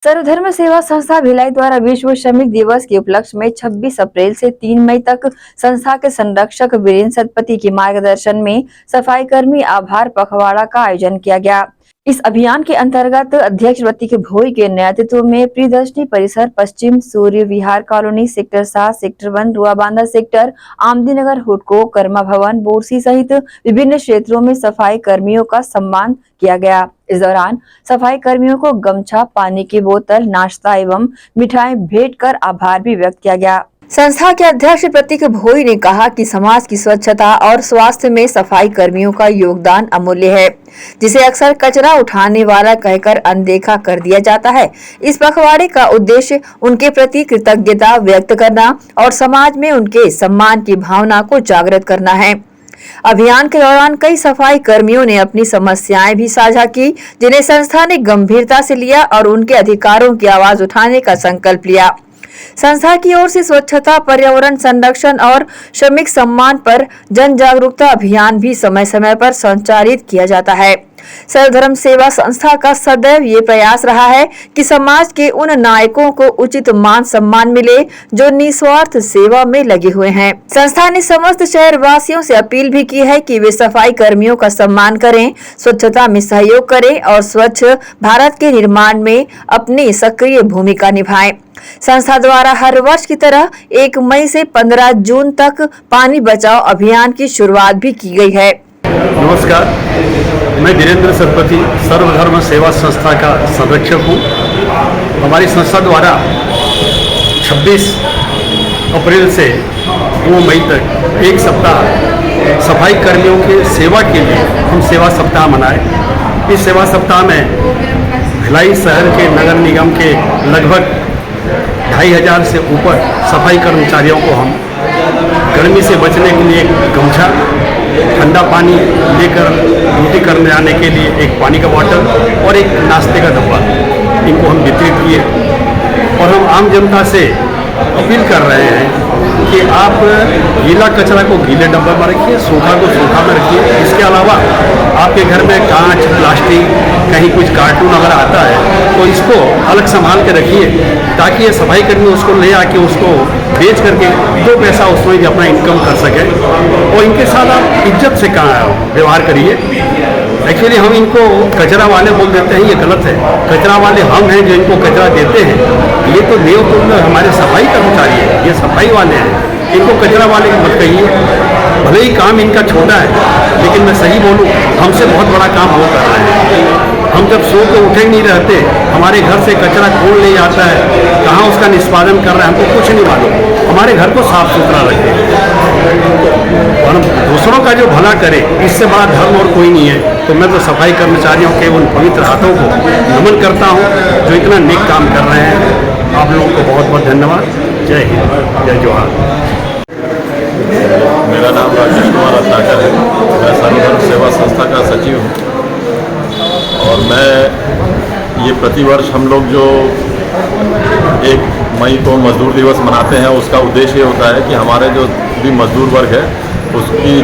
सर्वधर्म सेवा संस्था भिलाई द्वारा विश्व श्रमिक दिवस के उपलक्ष्य में 26 अप्रैल से 3 मई तक संस्था के संरक्षक वीरेंद्र सतपथी के मार्गदर्शन में सफाई कर्मी आभार पखवाड़ा का आयोजन किया गया। इस अभियान के अंतर्गत अध्यक्ष प्रतीक भोई के नेतृत्व में प्रियदर्शनी परिसर, Paschim Surya Vihar colony, sector 7, sector 1, Ruabandha sector, Amdi Nagar, Hudco, Karma Bhawan, Borsi सहित विभिन्न क्षेत्रों में सफाई कर्मियों का सम्मान किया गया। इस दौरान सफाई कर्मियों को गमछा, पानी की बोतल, नाश्ता एवं मिठाई भेंट कर आभार भी व्यक्त किया गया। संस्था के अध्यक्ष प्रतीक भोई ने कहा कि समाज की स्वच्छता और स्वास्थ्य में सफाई कर्मियों का योगदान अमूल्य है, जिसे अक्सर कचरा उठाने वाला कहकर अनदेखा कर दिया जाता है। इस पखवाड़े का उद्देश्य उनके प्रति कृतज्ञता व्यक्त करना और समाज में उनके सम्मान की भावना को जागृत करना है। अभियान के दौरान कई सफाई कर्मियों ने अपनी समस्याएं भी साझा की, जिन्हें संस्था ने गंभीरता से लिया और उनके अधिकारों की आवाज उठाने का संकल्प लिया। संस्था की ओर से स्वच्छता, पर्यावरण संरक्षण और श्रमिक सम्मान पर जन जागरूकता अभियान भी समय समय पर संचालित किया जाता है। सर्वधर्म सेवा संस्था का सदैव ये प्रयास रहा है कि समाज के उन नायकों को उचित मान सम्मान मिले जो निस्वार्थ सेवा में लगे हुए हैं। संस्था ने समस्त शहर वासियों से अपील भी की है कि वे सफाई कर्मियों का सम्मान करें, स्वच्छता में सहयोग करें और स्वच्छ भारत के निर्माण में अपनी सक्रिय भूमिका निभाएं। संस्था द्वारा हर वर्ष की तरह 1 मई से 15 जून तक पानी बचाओ अभियान की शुरुआत भी की गई है। नमस्कार, मैं वीरेंद्र सतपथी सर्वधर्म सेवा संस्था का संरक्षक हूँ। हमारी संस्था द्वारा 26 अप्रैल से 2 मई तक एक सप्ताह सफाई कर्मियों के सेवा के लिए हम सेवा सप्ताह मनाए। इस सेवा सप्ताह में भिलाई शहर के नगर निगम के लगभग 2500 से ऊपर सफाई कर्मचारियों को हम गर्मी से बचने के लिए गमछा, ठंडा पानी लेकर ड्यूटी करने आने के लिए एक पानी का बॉटल और एक नाश्ते का डब्बा इनको हम वितरित किए। और हम आम जनता से अपील कर रहे हैं कि आप गीला कचरा को गीले डब्बे में रखिए, सूखा को सूखा में रखिए। इसके अलावा आपके घर में कांच, प्लास्टिक, कहीं कुछ कार्टून अगर आता है तो इसको अलग संभाल के रखिए, ताकि ये सफाई कर्मी उसको ले आके उसको बेच करके 2 पैसा उसमें भी अपना इनकम कर सके। और इनके साथ आप इज्जत से व्यवहार करिए। एक्चुअली हम इनको कचरा वाले बोल देते हैं, ये गलत है। कचरा वाले हम हैं जो इनको कचरा देते हैं। ये तो देवतुल्य हमारे सफाई कर्मचारी हैं, ये सफाई वाले हैं। इनको कचरा वाले मत कहिए। भले ही काम इनका छोटा है, लेकिन मैं सही बोलूँ, हमसे बहुत बड़ा काम वो कर रहे हैं। हम जब सो के उठे नहीं रहते, हमारे घर से कचरा कौन ले आता है, कहाँ उसका निष्पादन कर रहे हैं, हमको कुछ नहीं मालूम। हमारे घर को साफ सुथरा रखें और दूसरों का जो भला करे, इससे बड़ा धर्म और कोई नहीं है। तो मैं तो सफाई कर्मचारियों के उन पवित्र हाथों को नमन करता हूँ जो इतना नेक काम कर रहे हैं। आप लोगों को बहुत बहुत धन्यवाद। जय हिंद, जय जोहार। मेरा नाम राजेश कुमार रत्नाकर है। मैं सर्वधर्म सेवा संस्था का सचिव हूँ और मैं ये प्रतिवर्ष हम लोग जो 1 मई को मजदूर दिवस मनाते हैं, उसका उद्देश्य ये होता है कि हमारे जो भी मजदूर वर्ग है उसकी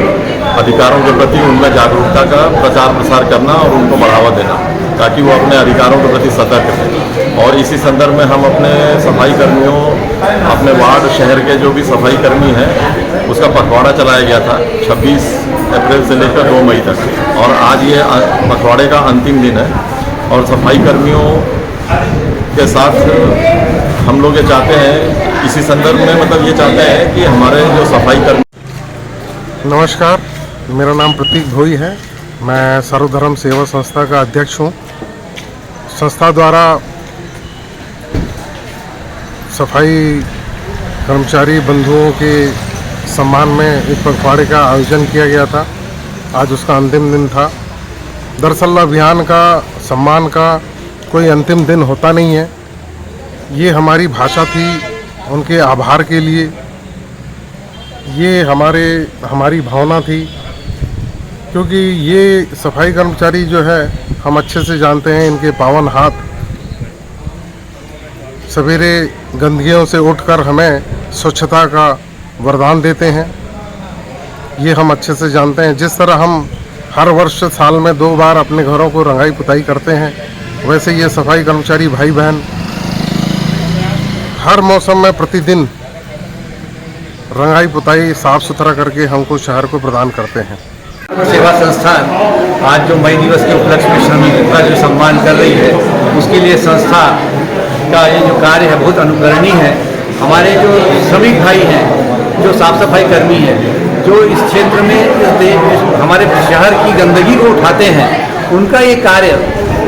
अधिकारों के प्रति उनमें जागरूकता का प्रचार प्रसार करना और उनको बढ़ावा देना, ताकि वो अपने अधिकारों के प्रति सतर्क रहें। और इसी संदर्भ में हम अपने सफाई कर्मियों, अपने वार्ड शहर के जो भी सफाई कर्मी हैं, उसका पखवाड़ा चलाया गया था 26 अप्रैल से लेकर 2 मई तक। और आज ये पखवाड़े का अंतिम दिन है और सफाई कर्मियों के साथ हम लोग ये चाहते हैं, इसी संदर्भ में मतलब ये चाहते हैं कि हमारे जो सफाई कर्मी। नमस्कार, मेरा नाम प्रतीक भोई है। मैं सर्वधर्म सेवा संस्था का अध्यक्ष हूँ। संस्था द्वारा सफाई कर्मचारी बंधुओं के सम्मान में एक पखवाड़े का आयोजन किया गया था। आज उसका अंतिम दिन था। दरअसल अभियान का, सम्मान का कोई अंतिम दिन होता नहीं है। ये हमारी भाषा थी उनके आभार के लिए, ये हमारी भावना थी, क्योंकि ये सफाई कर्मचारी जो है हम अच्छे से जानते हैं। इनके पावन हाथ सवेरे गंदगियों से उठकर हमें स्वच्छता का वरदान देते हैं। ये हम अच्छे से जानते हैं। जिस तरह हम हर वर्ष साल में 2 बार अपने घरों को रंगाई पुताई करते हैं, वैसे ये सफाई कर्मचारी भाई बहन हर मौसम में प्रतिदिन रंगाई पुताई साफ सुथरा करके हमको शहर को प्रदान करते हैं। सेवा संस्थान आज जो मई दिवस के उपलक्ष्य में श्रमिकों का जो सम्मान कर रही है, उसके लिए संस्था का ये जो कार्य है बहुत अनुकरणीय है। हमारे जो श्रमिक भाई हैं, जो साफ सफाई कर्मी हैं, जो इस क्षेत्र में हमारे शहर की गंदगी को उठाते हैं, उनका ये कार्य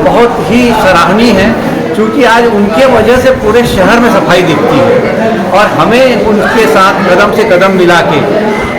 बहुत ही सराहनीय है, क्योंकि आज उनके वजह से पूरे शहर में सफाई दिखती है और हमें उनके साथ कदम से कदम मिला के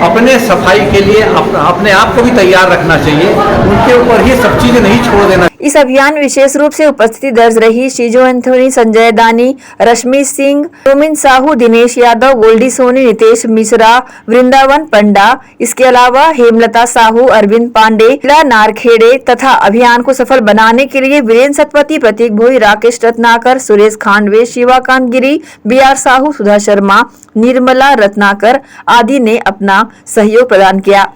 अपने सफाई के लिए अपने आप को भी तैयार रखना चाहिए। उनके ऊपर ही सब चीज़ें नहीं छोड़ देना। इस अभियान में विशेष रूप से उपस्थिति दर्ज रही शीजो एंथोनी, संजय दानी, रश्मि सिंह, रोमिन साहू, दिनेश यादव, गोल्डी सोनी, नितेश मिश्रा, वृंदावन पंडा, इसके अलावा हेमलता साहू, अरविंद पांडे, ला नारखेड़े तथा अभियान को सफल बनाने के लिए वीरेंद्र सतपथी, प्रतीक भोई, राकेश रत्नाकर, सुरेश खांडवे, शिवाकांत गिरी, BR साहू, सुधा शर्मा, निर्मला रत्नाकर आदि ने अपना सहयोग प्रदान किया।